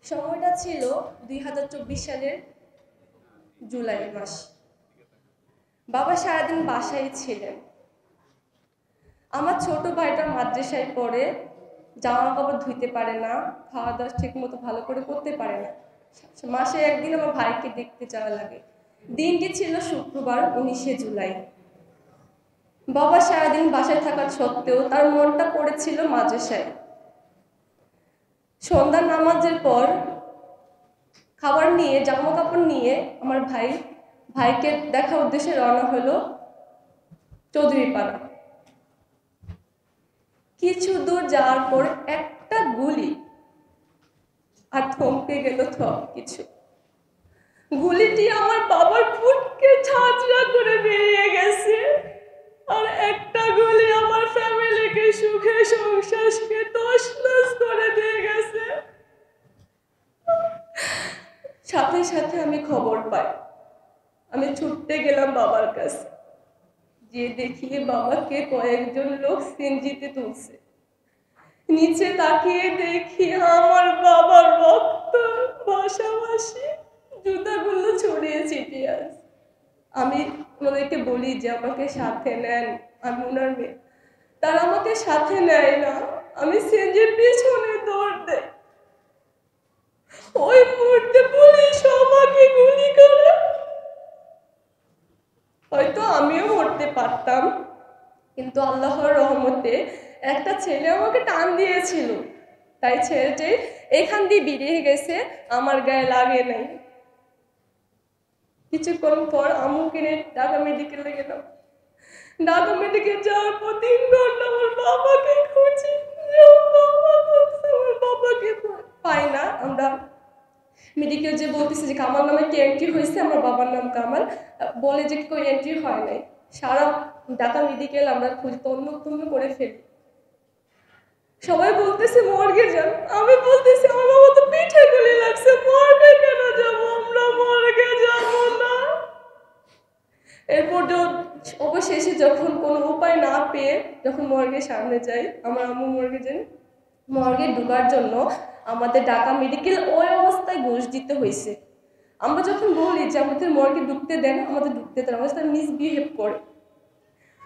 সময়টা ছিল 2024 সালের জুলাই মাস। বাবা সারাদিন বাসায় ছিলেন। আমার ছোট ভাইটা মাদ্রাসায় পড়ে, জামা কাপড় ধুইতে পারে না, খাওয়া দাওয়া ঠিক মতো ভালো করে করতে পারে না। মাসে একদিন আমার ভাইকে দেখতে যাওয়া লাগে। দিনটি ছিল শুক্রবার 19শে জুলাই। বাবা সারাদিন বাসায় থাকা সত্ত্বেও তার মনটা পড়েছিল মাদ্রাসায়। সন্ধ্যার নামাজের পর খাবার নিয়ে, জামা কাপড় নিয়ে আমার ভাইকে দেখার উদ্দেশ্যে রওনা হলো চৌধুরীপাড়া। কিছু দূর যাওয়ার পর একটা গুলি, আর থমকে গেল সব কিছু। গুলিটি আমার বাবার ফুটকে ঝাঁঝরা করে বেরিয়ে গেছে, আর একটা গুলি আমার ফ্যামিলিকে, সুখে সংসারকে তছনছ করে দিয়ে গেছে। সাথে সাথে আমি খবর পাই। আমি ছুটতে গেলাম বাবার কাছে, যে দেখি বাবাকে কয়েকজন লোক সিএনজিতে তুলছে। নিচে তাকিয়ে দেখি আমার বাবার রক্ত ভাসাভাসি, জুতাগুলো ছড়িয়ে ছিটিয়ে আছে। আমি ওনাদেরকে বলি যে আমাকে সাথে নেন, আমি ওনার মেয়ে। তারা আমাকে সাথে নেয় না। আমি সিএনজির পিছনে দৌড় দেই। ওই মুহূর্তে পুলিশ আমাকে গুলি করে। হয়তো আমিও মরতে পারতাম, কিন্তু আল্লাহর রহমতে একটা ছেলে আমাকে টান দিয়েছিল, তাই ছেলেটি এখান দিয়ে বেরিয়ে গেছে, আমার গায়ে লাগে নাই। কিছুক্ষণ পর আম্মুকে নিয়ে ঢাকা মেডিকেলে গেলাম। ঢাকা মেডিকেল যাওয়ার পর 3 ঘন্টা আমার বাবাকে খুঁজি, আমার বাবাকে পাই না। আমরা মেডিকেল যে বলতেছে যে কামাল নামে কি এন্ট্রি হয়েছে, আমার বাবার নাম কামাল, বলে যে কেউ এন্ট্রি হয় নাই। সারা ঢাকা মেডিকেল আমরা খুঁজি, তন্ন করে ফেলি। সবাই বলতেছে মর্গে যান, আমি বলতেছি আমার বাবা তো পিঠে গুলি লাগছে, মর্গে কেন যাবো, আমরা মর্গে যাবো না। এরপর অবশেষে যখন কোনো উপায় না পেয়ে যখন মর্গের সামনে যাই, আমার আম্মু মর্গে যান, মর্গে ঢোকার জন্য আমাদের ঢাকা মেডিকেল ওই অবস্থায় ঘুষ দিতে হয়েছে। আমরা যখন বলি যে আমাদের মর্গে ঢুকতে দেন, আমাদের ঢুকতে দেন, আমাদের সাথে মিসবিহেভ করে।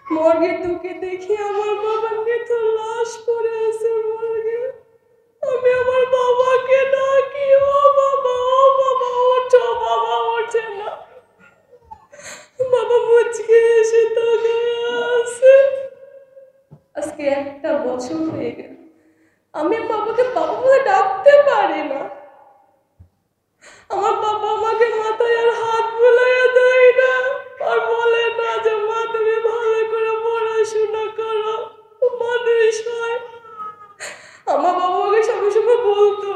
মর্গে ঢুকে দেখি আমার বাবাকে তো লাশ পড়ে আছে মর্গে। আমি আমার বাবাকে ডাকি, ও বাবা, ও বাবা ওঠো, বাবা ওঠে না। বাবা মুচকে এসে তাকিয়ে আছে। আজকে 1 বছর হয়ে গেল, আমি বাবাকে বাবা বলে ডাকতে পারি না। আমার বাবা আমাকে মাথায় আর হাত বুলাইয়া দেয় না, আর বলে না যে মা তুমি ভালো করে পড়াশোনা করো, মানুষ হয়। আমার বাবা আমাকে সবসময় বলতো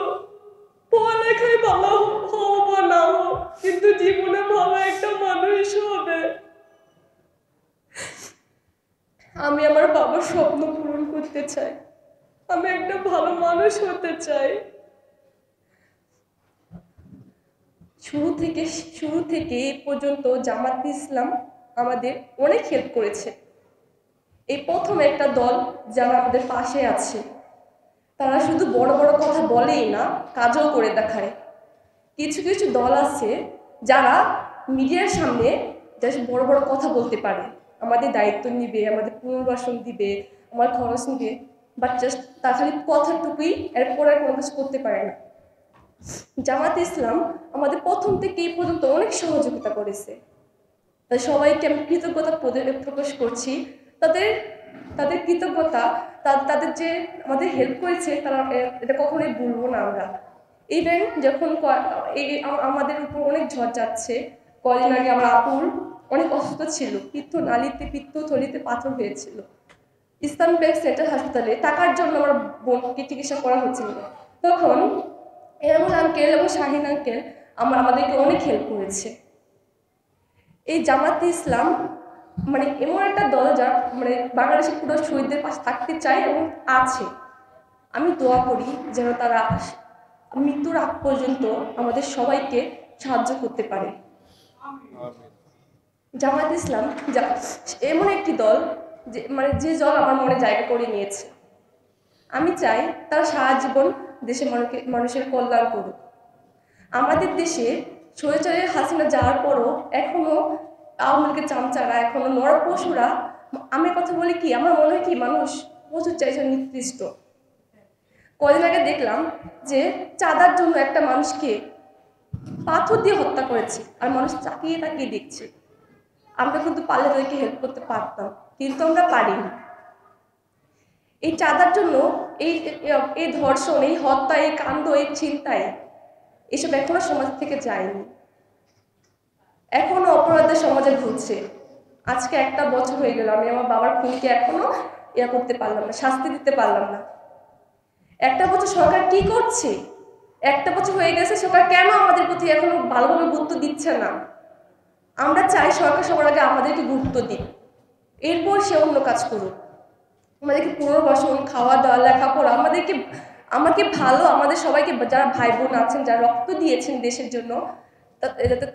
পড়ালেখায় ভালো হও বা না হও, কিন্তু জীবনে ভালো একটা মানুষ হবে। আমি আমার বাবার স্বপ্ন পূরণ করতে চাই, আমি একটা ভালো মানুষ হতে চাই। শুরু থেকে এই পর্যন্ত জামাত ইসলাম আমাদের অনেক হেল্প করেছে। এই প্রথম একটা দল যারা আমাদের পাশে আছে, তারা শুধু বড় বড় কথা বলেই না, কাজও করে দেখায়। কিছু কিছু দল আছে যারা মিডিয়ার সামনে জাস্ট বড় বড় কথা বলতে পারে, আমাদের দায়িত্ব নিবে, আমাদের পুনর্বাসন দিবে, আমার খরচ নিবে, বাট জাস্ট তার খালি কথাটুকুই, এরপর আর কোনো কিছু করতে পারে না। জামাত ইসলাম আমাদের প্রথম থেকে এই পর্যন্ত অনেক সহযোগিতা করেছে, তাই সবাইকে আমি কৃতজ্ঞতা প্রকাশ করছি। তাদের কৃতজ্ঞতা, তাদের যে আমাদের হেল্প করেছে, তারা এটা কখনোই ভুলবো না আমরা। ইভেন যখন আমাদের উপর অনেক ঝড় যাচ্ছে, কদিন আগে আমার আপুর অনেক অসুস্থ ছিল, পিত্তথলিতে পাথর হয়েছিল। ইসলাম ব্যাংক সেন্টার হাসপাতালে টাকার জন্য আমার বোনকে চিকিৎসা করা হচ্ছিল। তখন এরকম আঙ্কেল এবং শাহিন আঙ্কেল আমাদেরকে অনেক হেল্প করেছে। এই জামাতে ইসলাম মানে এমন একটা দল যারা মানে বাংলাদেশের পুরো শহীদদের পাশে থাকতে চায় এবং আছে। আমি দোয়া করি যেন তারা মৃত্যুর আগ পর্যন্ত আমাদের সবাইকে সাহায্য করতে পারে। জামাত ইসলাম এমন একটি দল যে দল আমার মনে জায়গা করে নিয়েছে। আমি চাই তারা সারা জীবন দেশের মানুষের কল্যাণ করুক। আমাদের দেশে স্বৈরাচারী হাসিনা যাওয়ার পরও এখনো আওয়ামী লীগের চামচারা, এখনো নরপশুরা, আমি কথা বলি কি, আমার মনে হয় কি মানুষ প্রচুর চাইছে নিকৃষ্ট। কদিন আগে দেখলাম যে চাঁদার জন্য একটা মানুষকে পাথর দিয়ে হত্যা করেছে, আর মানুষ তাকিয়ে তাকিয়ে দেখছে। আমরা কিন্তু পারলে তাদেরকে হেল্প করতে পারতাম, কিন্তু আমরা পারিনি। এই চাঁদার জন্য এই এই ধর্ষণ, এই হত্যা, এই কাণ্ড, এই ছিনতাই, এসব এখনো সমাজ থেকে যায়নি, এখনো অপরাধের সমাজে ঘুরছে। আজকে 1টা বছর হয়ে গেল, আমি আমার বাবার খুনিকে এখনো করতে পারলাম না, শাস্তি দিতে পারলাম না। 1টা বছর সরকার কি করছে? 1টা বছর হয়ে গেছে, সরকার কেন আমাদের প্রতি এখনো ভালোভাবে গুরুত্ব দিচ্ছে না? আমরা চাই সরকার সবার আগে আমাদেরকে গুরুত্ব দিক, এরপর সে অন্য কাজ করুক। আমাদেরকে পুনর্বাসন, খাওয়া দাওয়া, লেখাপড়া, আমাকে ভালো, আমাদের সবাইকে, যারা ভাই বোন আছেন, যারা রক্ত দিয়েছেন দেশের জন্য,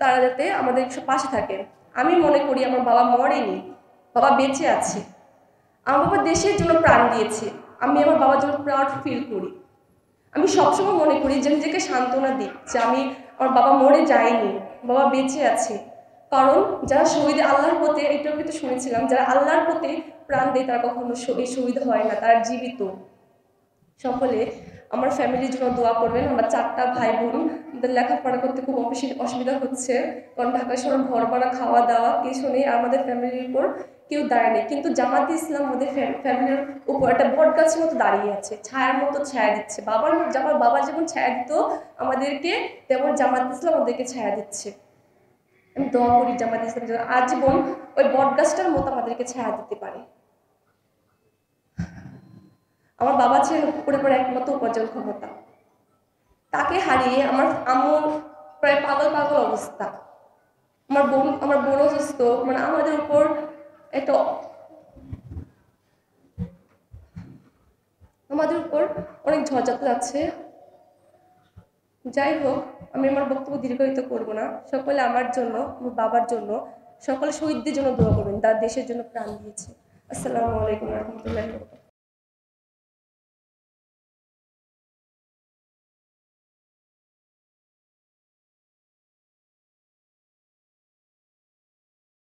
তারা যাতে আমাদের পাশে থাকে। আমি মনে করি আমার বাবা মরেনি, বাবা বেঁচে আছে। আমার বাবা দেশের জন্য প্রাণ দিয়েছে, আমি আমার বাবার জন্য প্রাউড ফিল করি। আমি সবসময় মনে করি যে নিজেকে সান্ত্বনা দিই যে আমার বাবা মরে যায়নি, বাবা বেঁচে আছে। কারণ যারা শহীদ আল্লাহর পথে, এটাও কিন্তু শুনেছিলাম, যারা আল্লাহর পথে প্রাণ দেয় তারা কখনো শহীদ হয় না, তারা জীবিত। সকলে আমার ফ্যামিলির জন্য দোয়া করবেন। আমার 4টা ভাই বোন, আমাদের লেখাপড়া করতে খুব অসুবিধা হচ্ছে, কারণ ঢাকা শহরে ঘর ভাড়া, খাওয়া দাওয়া কিছু নেই, আমাদের ফ্যামিলির উপর কেউ দাঁড়ায়নি। কিন্তু জামাতে ইসলাম আমাদের ফ্যামিলির উপর একটা বট গাছের মতো দাঁড়িয়ে আছে, ছায়ার মতো ছায়া দিচ্ছে। আমার বাবা যেমন ছায়া দিত আমাদেরকে, তেমন জামাতে ইসলাম আমাদেরকে ছায়া দিচ্ছে। আমি দোয়া করি জামাতে ইসলাম যেন আজীবন ওই বট গাছটার মতো আমাদেরকে ছায়া দিতে পারে। আমার বাবা ছিলেন পরিবারের একমাত্র উপার্জন ক্ষমতা, তাকে হারিয়ে আমার আম্মুর প্রায় পাগল পাগল অবস্থা। আমার বোন অসুস্থ, মানে আমাদের উপর একটা, আমাদের উপর অনেক ঝড় যাচ্ছে। যাই হোক, আমি আমার বক্তব্য দীর্ঘায়িত করবো না। সকলে আমার জন্য, আমার বাবার জন্য, সকলে শহীদদের জন্য দোয়া করবেন, তার দেশের জন্য প্রাণ দিয়েছে। আসসালামু আলাইকুম রহমতুল্লাহ।